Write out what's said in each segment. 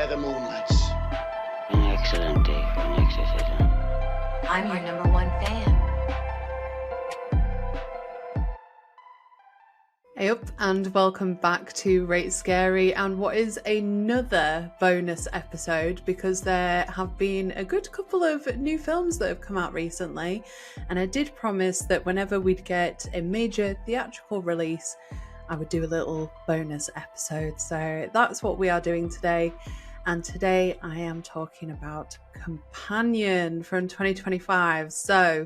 where the moon lights. An excellent day for an exorcism. I'm your number one fan. Hey up and welcome back to Rate Scary and what is another bonus episode because there have been a good couple of new films that have come out recently, and I did promise that whenever we'd get a major theatrical release I would do a little bonus episode. So that's what we are doing today, and today I am talking about Companion from 2025. So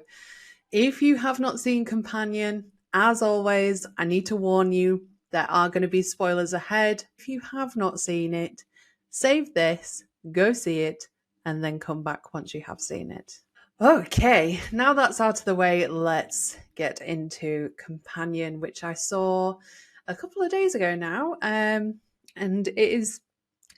if you have not seen Companion, as always, I need to warn you, there are going to be spoilers ahead. If you have not seen it, save this, go see it, and then come back once you have seen it. Okay, now that's out of the way, let's get into Companion, which I saw a couple of days ago now, and it is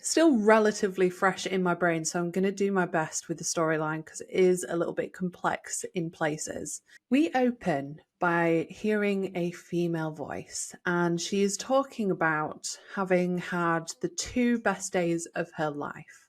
still relatively fresh in my brain, so I'm going to do my best with the storyline because it is a little bit complex in places. We open by hearing a female voice, and she is talking about having had the two best days of her life.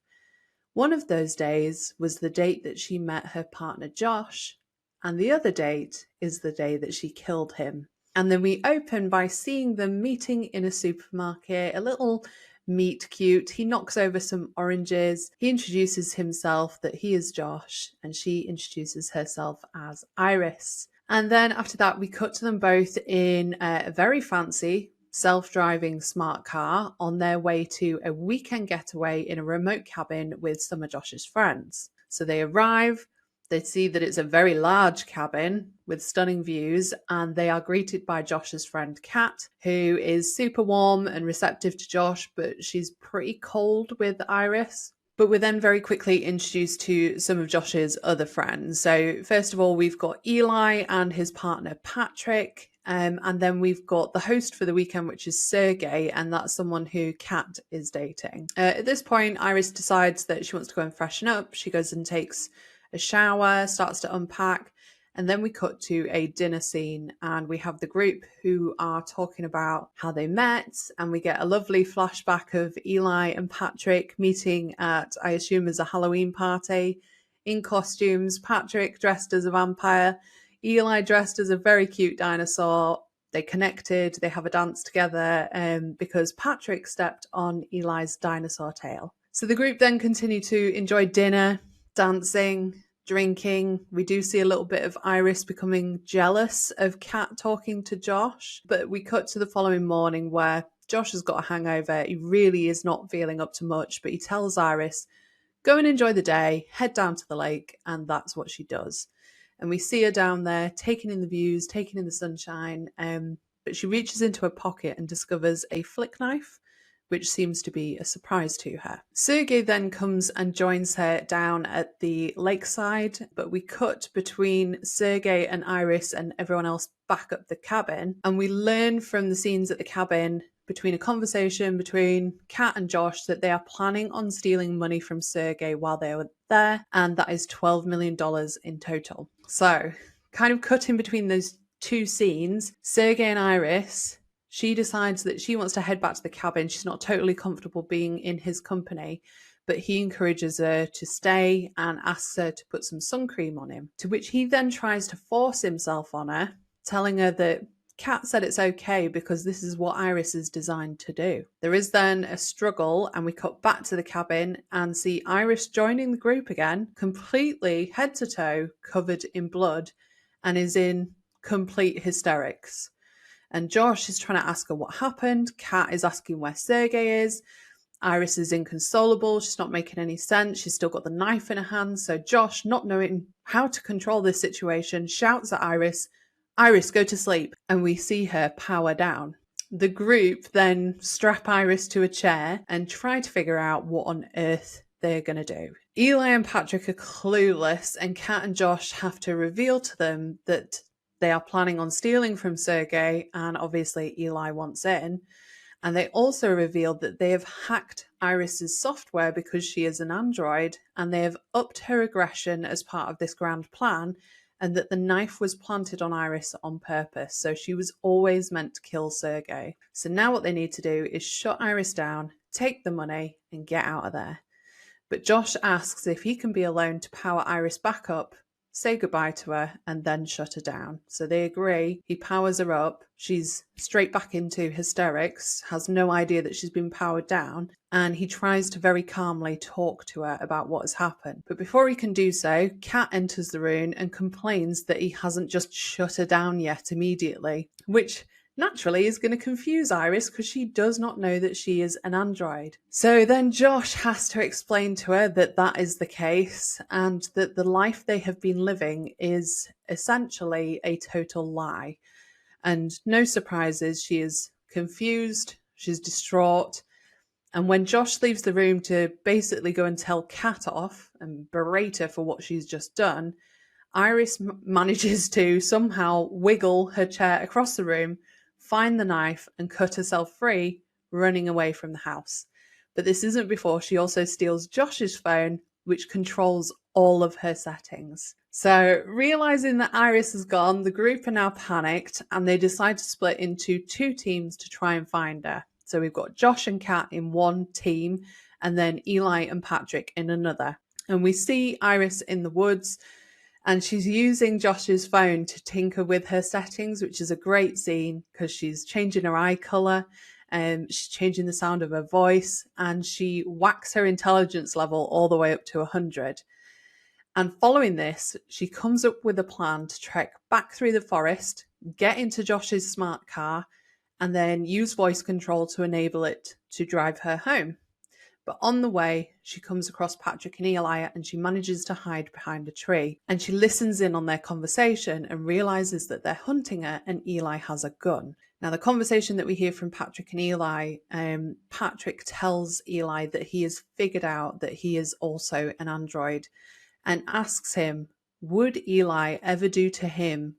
One of those days was the date that she met her partner Josh, and the other date is the day that she killed him. And then we open by seeing them meeting in a supermarket, a little meet cute. He knocks over some oranges. He introduces himself that he is Josh, and she introduces herself as Iris. And then after that, we cut to them both in a very fancy self-driving smart car on their way to a weekend getaway in a remote cabin with some of Josh's friends. So they arrive, they see that it's a very large cabin with stunning views, and they are greeted by Josh's friend Kat, who is super warm and receptive to Josh, but she's pretty cold with Iris. But we're then very quickly introduced to some of Josh's other friends. So first of all, we've got Eli and his partner Patrick, and then we've got the host for the weekend, which is Sergey, and that's someone who Kat is dating. At this point, Iris decides that she wants to go and freshen up. She goes and takes a shower, starts to unpack, and then we cut to a dinner scene, and we have the group who are talking about how they met, and we get a lovely flashback of Eli and Patrick meeting at, I assume, as a Halloween party, in costumes. Patrick dressed as a vampire, Eli dressed as a very cute dinosaur. They connected, they have a dance together because Patrick stepped on Eli's dinosaur tail. So the group then continue to enjoy dinner, dancing, drinking. We do see a little bit of Iris becoming jealous of Kat talking to Josh, but we cut to the following morning where Josh has got a hangover. He really is not feeling up to much, but he tells Iris, go and enjoy the day, head down to the lake, and that's what she does. And we see her down there taking in the views, taking in the sunshine, but she reaches into her pocket and discovers a flick knife, which seems to be a surprise to her. Sergey then comes and joins her down at the lakeside, but we cut between Sergey and Iris and everyone else back up the cabin, and we learn from the scenes at the cabin between a conversation between Kat and Josh that they are planning on stealing money from Sergey while they were there, and that is $12 million in total. So, kind of cut in between those two scenes, Sergey and Iris, she decides that she wants to head back to the cabin. She's not totally comfortable being in his company, but he encourages her to stay and asks her to put some sun cream on him, to which he then tries to force himself on her, telling her that Kat said it's okay because this is what Iris is designed to do. There is then a struggle, and we cut back to the cabin and see Iris joining the group again, completely head to toe covered in blood, and is in complete hysterics. And Josh is trying to ask her what happened. Kat is asking where Sergey is. Iris is inconsolable. She's not making any sense. She's still got the knife in her hand. So Josh, not knowing how to control this situation, shouts at Iris, Iris, go to sleep. And we see her power down. The group then strap Iris to a chair and try to figure out what on earth they're going to do. Eli and Patrick are clueless, and Kat and Josh have to reveal to them that they are planning on stealing from Sergey, and obviously Eli wants in. And they also revealed that they have hacked Iris's software because she is an android, and they have upped her aggression as part of this grand plan, and that the knife was planted on Iris on purpose. So she was always meant to kill Sergey. So now what they need to do is shut Iris down, take the money, and get out of there. But Josh asks if he can be alone to power Iris back up, say goodbye to her, and then shut her down. So they agree. He powers her up. She's straight back into hysterics, has no idea that she's been powered down, and he tries to very calmly talk to her about what has happened. But before he can do so, Kat enters the room and complains that he hasn't just shut her down yet immediately, which naturally is going to confuse Iris because she does not know that she is an android. So then Josh has to explain to her that that is the case and that the life they have been living is essentially a total lie. And no surprises, she is confused, she's distraught. And when Josh leaves the room to basically go and tell Kat off and berate her for what she's just done, Iris manages to somehow wiggle her chair across the room, find the knife, and cut herself free, running away from the house. But this isn't before she also steals Josh's phone, which controls all of her settings. So, realizing that Iris is gone, the group are now panicked and they decide to split into two teams to try and find her. So we've got Josh and Kat in one team and then Eli and Patrick in another. And we see Iris in the woods and she's using Josh's phone to tinker with her settings, which is a great scene because she's changing her eye colour and she's changing the sound of her voice, and she whacks her intelligence level all the way up to 100. And following this, she comes up with a plan to trek back through the forest, get into Josh's smart car, and then use voice control to enable it to drive her home. But on the way, she comes across Patrick and Eli and she manages to hide behind a tree. And she listens in on their conversation and realizes that they're hunting her and Eli has a gun. Now, the conversation that we hear from Patrick and Eli, Patrick tells Eli that he has figured out that he is also an android and asks him, would Eli ever do to him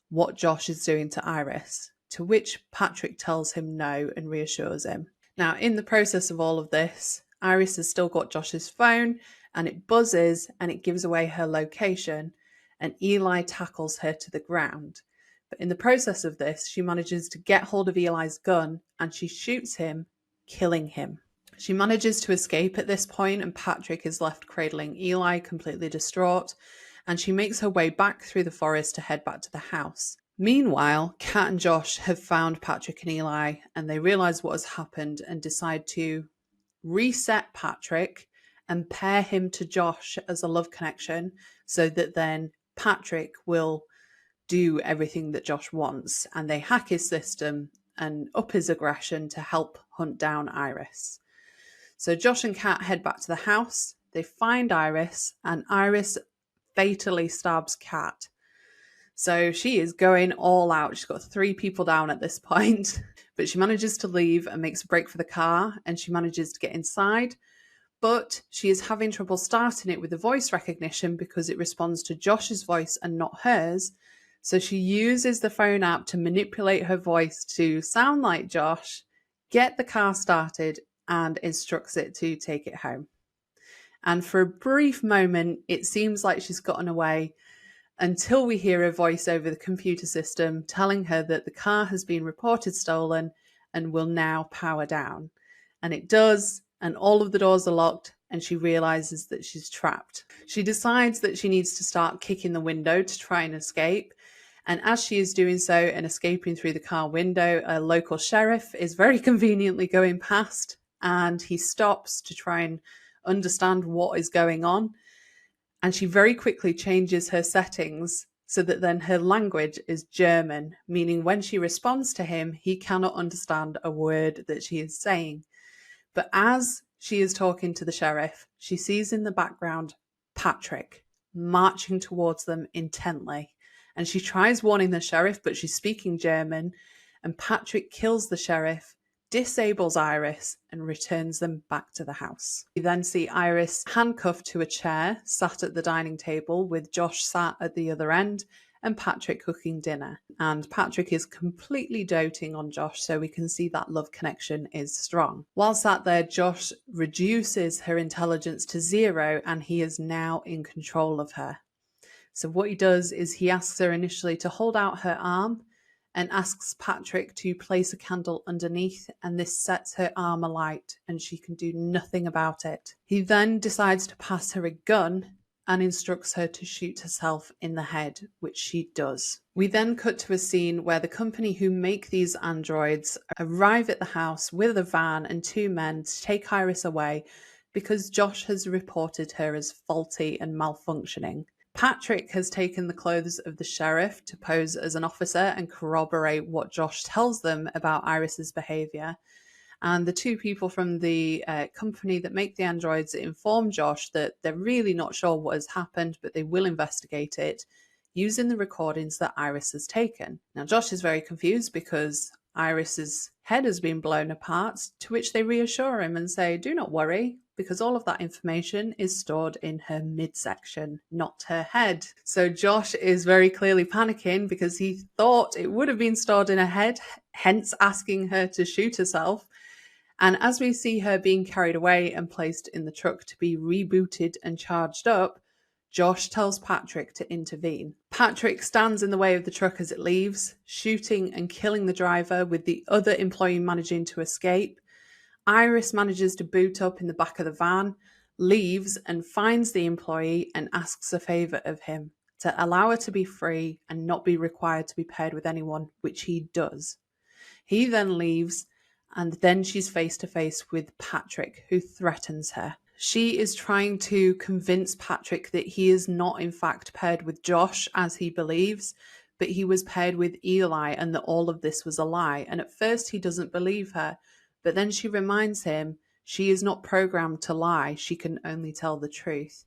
what Josh is doing to Iris? To which Patrick tells him no and reassures him. Now, in the process of all of this, Iris has still got Josh's phone and it buzzes and it gives away her location and Eli tackles her to the ground. But in the process of this, she manages to get hold of Eli's gun and she shoots him, killing him. She manages to escape at this point and Patrick is left cradling Eli, completely distraught, and she makes her way back through the forest to head back to the house. Meanwhile, Kat and Josh have found Patrick and Eli and they realise what has happened and decide to reset Patrick and pair him to Josh as a love connection so that then Patrick will do everything that Josh wants, and they hack his system and up his aggression to help hunt down Iris. So Josh and Kat head back to the house, they find Iris and Iris fatally stabs Kat. So she is going all out. She's got 3 people down at this point, but she manages to leave and makes a break for the car and she manages to get inside. But she is having trouble starting it with the voice recognition because it responds to Josh's voice and not hers. So she uses the phone app to manipulate her voice to sound like Josh, get the car started, and instructs it to take it home. And for a brief moment, it seems like she's gotten away until we hear a voice over the computer system telling her that the car has been reported stolen and will now power down. And it does, and all of the doors are locked, and she realizes that she's trapped. She decides that she needs to start kicking the window to try and escape. And as she is doing so and escaping through the car window, a local sheriff is very conveniently going past, and he stops to try and understand what is going on. And she very quickly changes her settings so that then her language is German, meaning when she responds to him, he cannot understand a word that she is saying. But as she is talking to the sheriff, she sees in the background Patrick marching towards them intently. And she tries warning the sheriff, but she's speaking German, and Patrick kills the sheriff, disables Iris, and returns them back to the house. We then see Iris handcuffed to a chair, sat at the dining table with Josh sat at the other end, and Patrick cooking dinner. And Patrick is completely doting on Josh, so we can see that love connection is strong. While sat there, Josh reduces her intelligence to 0, and he is now in control of her. So what he does is he asks her initially to hold out her arm, and asks Patrick to place a candle underneath, and this sets her arm alight and she can do nothing about it. He then decides to pass her a gun and instructs her to shoot herself in the head, which she does. We then cut to a scene where the company who make these androids arrive at the house with a van and two men to take Iris away because Josh has reported her as faulty and malfunctioning. Patrick has taken the clothes of the sheriff to pose as an officer and corroborate what Josh tells them about Iris's behaviour. And the two people from the company that make the androids inform Josh that they're really not sure what has happened, but they will investigate it using the recordings that Iris has taken. Now, Josh is very confused because Iris's head has been blown apart, to which they reassure him and say, do not worry, because all of that information is stored in her midsection, not her head. So Josh is very clearly panicking because he thought it would have been stored in her head, hence asking her to shoot herself. And as we see her being carried away and placed in the truck to be rebooted and charged up, Josh tells Patrick to intervene. Patrick stands in the way of the truck as it leaves, shooting and killing the driver, with the other employee managing to escape. Iris manages to boot up in the back of the van, leaves and finds the employee and asks a favour of him to allow her to be free and not be required to be paired with anyone, which he does. He then leaves, and then she's face to face with Patrick, who threatens her. She is trying to convince Patrick that he is not in fact paired with Josh as he believes, but he was paired with Eli and that all of this was a lie. And at first he doesn't believe her, but then she reminds him she is not programmed to lie, she can only tell the truth.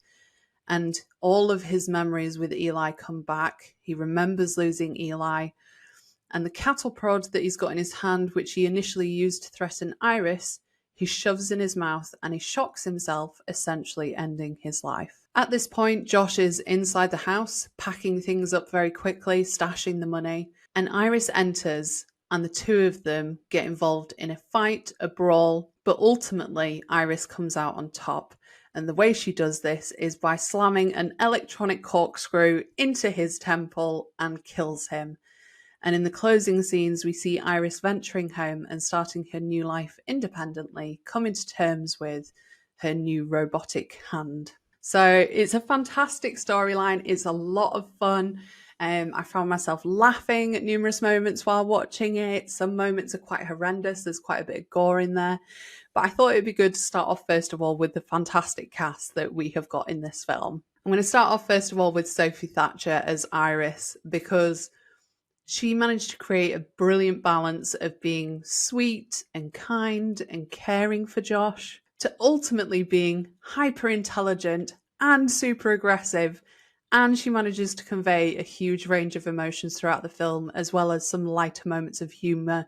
And all of his memories with Eli come back. He remembers losing Eli. And the cattle prod that he's got in his hand, which he initially used to threaten Iris, he shoves in his mouth and he shocks himself, essentially ending his life. At this point, Josh is inside the house, packing things up very quickly, stashing the money, and Iris enters, and the two of them get involved in a fight, a brawl, but ultimately Iris comes out on top. And the way she does this is by slamming an electronic corkscrew into his temple and kills him. And in the closing scenes, we see Iris venturing home and starting her new life independently, coming to terms with her new robotic hand. So it's a fantastic storyline. It's a lot of fun. I found myself laughing at numerous moments while watching it. Some moments are quite horrendous. There's quite a bit of gore in there. But I thought it'd be good to start off, first of all, with the fantastic cast that we have got in this film. I'm going to start off, first of all, with Sophie Thatcher as Iris, because she managed to create a brilliant balance of being sweet and kind and caring for Josh to ultimately being hyper intelligent and super aggressive. And she manages to convey a huge range of emotions throughout the film, as well as some lighter moments of humour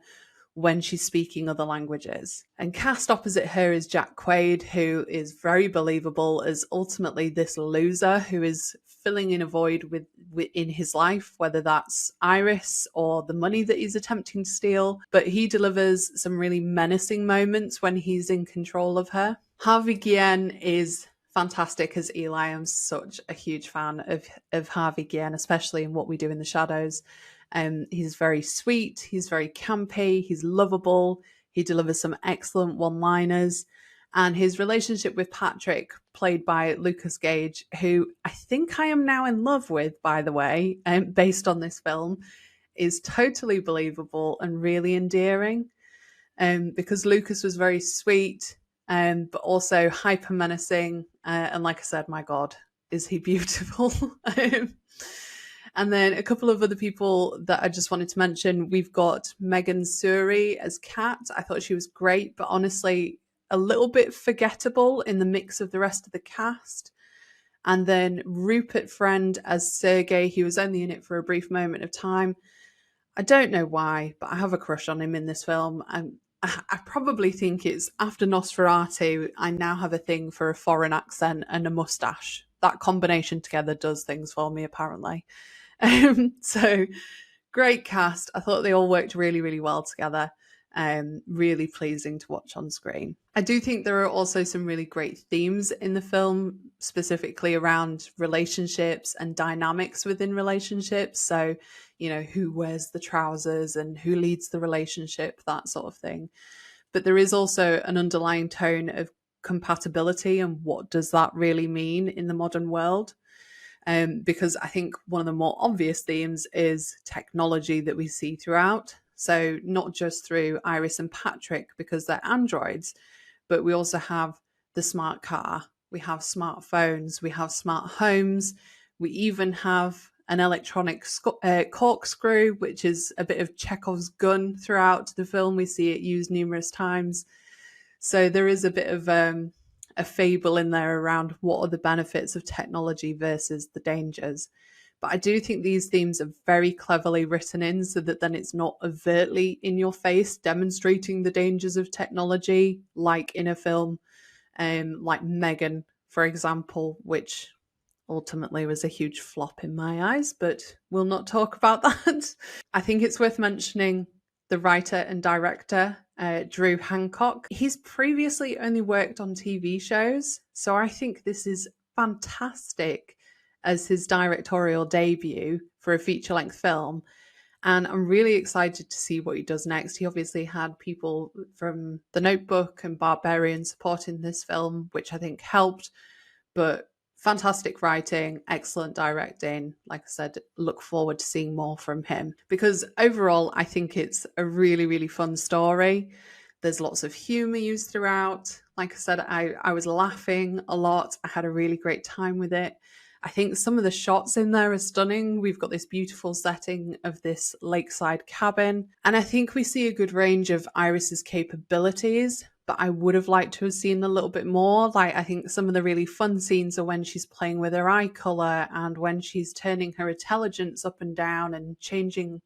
when she's speaking other languages. And cast opposite her is Jack Quaid, who is very believable as ultimately this loser who is filling in a void in his life, whether that's Iris or the money that he's attempting to steal. But he delivers some really menacing moments when he's in control of her. Harvey Guillen is fantastic as Eli. I'm such a huge fan of Harvey Guillen, especially in What We Do in the Shadows. He's very sweet, he's very campy, he's lovable, he delivers some excellent one-liners, and his relationship with Patrick, played by Lucas Gage, who I think I am now in love with, by the way, based on this film, is totally believable and really endearing, because Lucas was very sweet, but also hyper menacing, and like I said, my God, is he beautiful. And then a couple of other people that I just wanted to mention. We've got Megan Suri as Kat. I thought she was great, but honestly, a little bit forgettable in the mix of the rest of the cast. And then Rupert Friend as Sergey. He was only in it for a brief moment of time. I don't know why, but I have a crush on him in this film. I probably think it's after Nosferatu, I now have a thing for a foreign accent and a mustache. That combination together does things for me, apparently. So great cast. I thought they all worked really, really well together. Really pleasing to watch on screen. I do think there are also some really great themes in the film, specifically around relationships and dynamics within relationships. So, who wears the trousers and who leads the relationship, that sort of thing. But there is also an underlying tone of compatibility, and what does that really mean in the modern world? Because I think one of the more obvious themes is technology that we see throughout. So not just through Iris and Patrick because they're androids, but we also have the smart car, we have smartphones, we have smart homes, we even have an electronic corkscrew, which is a bit of Chekhov's gun throughout the film. We see it used numerous times. So there is a bit of a fable in there around what are the benefits of technology versus the dangers. But I do think these themes are very cleverly written in so that then it's not overtly in your face demonstrating the dangers of technology, like in a film like Megan, for example, which ultimately was a huge flop in my eyes, but we'll not talk about that. I think it's worth mentioning the writer and director, Drew Hancock. He's previously only worked on TV shows, so I think this is fantastic as his directorial debut for a feature-length film. And I'm really excited to see what he does next. He obviously had people from The Notebook and Barbarian supporting this film, which I think helped, but fantastic writing, excellent directing. Like I said, look forward to seeing more from him because overall, I think it's a really, really fun story. There's lots of humor used throughout. Like I said, I was laughing a lot. I had a really great time with it. I think some of the shots in there are stunning. We've got this beautiful setting of this lakeside cabin. And I think we see a good range of Iris's capabilities, but I would have liked to have seen a little bit more. Like, I think some of the really fun scenes are when she's playing with her eye colour and when she's turning her intelligence up and down and changing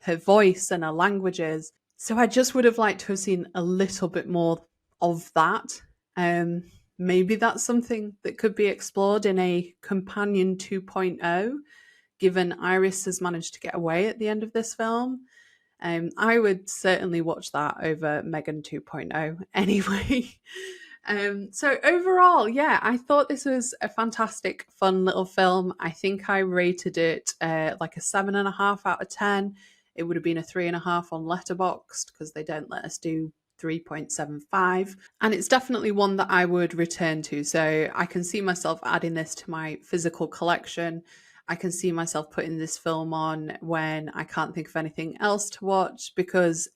her voice and her languages. So I just would have liked to have seen a little bit more of that. Maybe that's something that could be explored in a Companion 2.0, given Iris has managed to get away at the end of this film. I would certainly watch that over Megan 2.0 anyway. So overall, yeah, I thought this was a fantastic, fun little film. I think I rated it like a 7.5 out of 10. It would have been a 3.5 on Letterboxd because they don't let us do 3.75, and it's definitely one that I would return to. So I can see myself adding this to my physical collection. I can see myself putting this film on when I can't think of anything else to watch because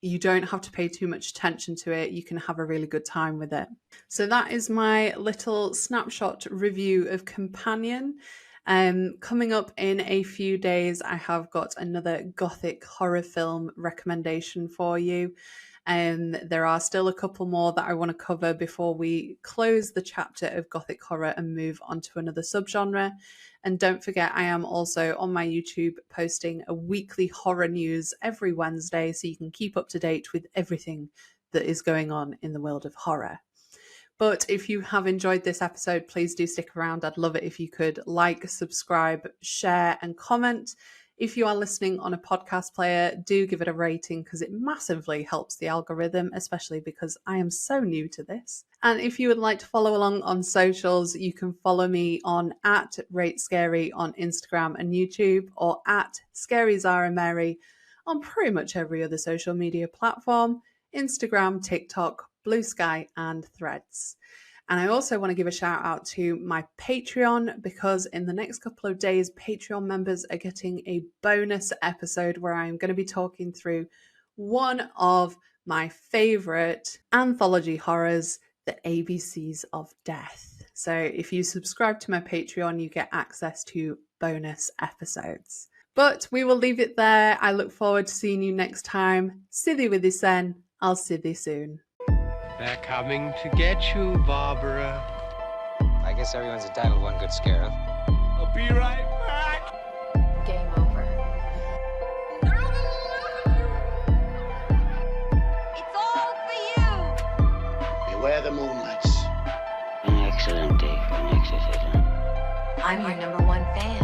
you don't have to pay too much attention to it. You can have a really good time with it. So that is my little snapshot review of Companion. Coming up in a few days, I have got another gothic horror film recommendation for you. There are still a couple more that I want to cover before we close the chapter of gothic horror and move on to another subgenre. And don't forget, I am also on my YouTube posting a weekly horror news every Wednesday, so you can keep up to date with everything that is going on in the world of horror. But if you have enjoyed this episode, please do stick around. I'd love it if you could like, subscribe, share, and comment. If you are listening on a podcast player, do give it a rating because it massively helps the algorithm, especially because I am so new to this. And if you would like to follow along on socials, you can follow me on @RateScary on Instagram and YouTube, or @Zara Mary on pretty much every other social media platform: Instagram, TikTok, Blue Sky, and Threads. And I also want to give a shout out to my Patreon because in the next couple of days, Patreon members are getting a bonus episode where I'm going to be talking through one of my favorite anthology horrors, The ABCs of Death. So if you subscribe to my Patreon, you get access to bonus episodes. But we will leave it there. I look forward to seeing you next time. Sidhi with this then. I'll see you soon. They're coming to get you, Barbara. I guess everyone's entitled to one good scare, huh? I'll be right back. Game over. It's all for you. Beware the moonlights. An excellent day for an exorcism. I'm your number one fan.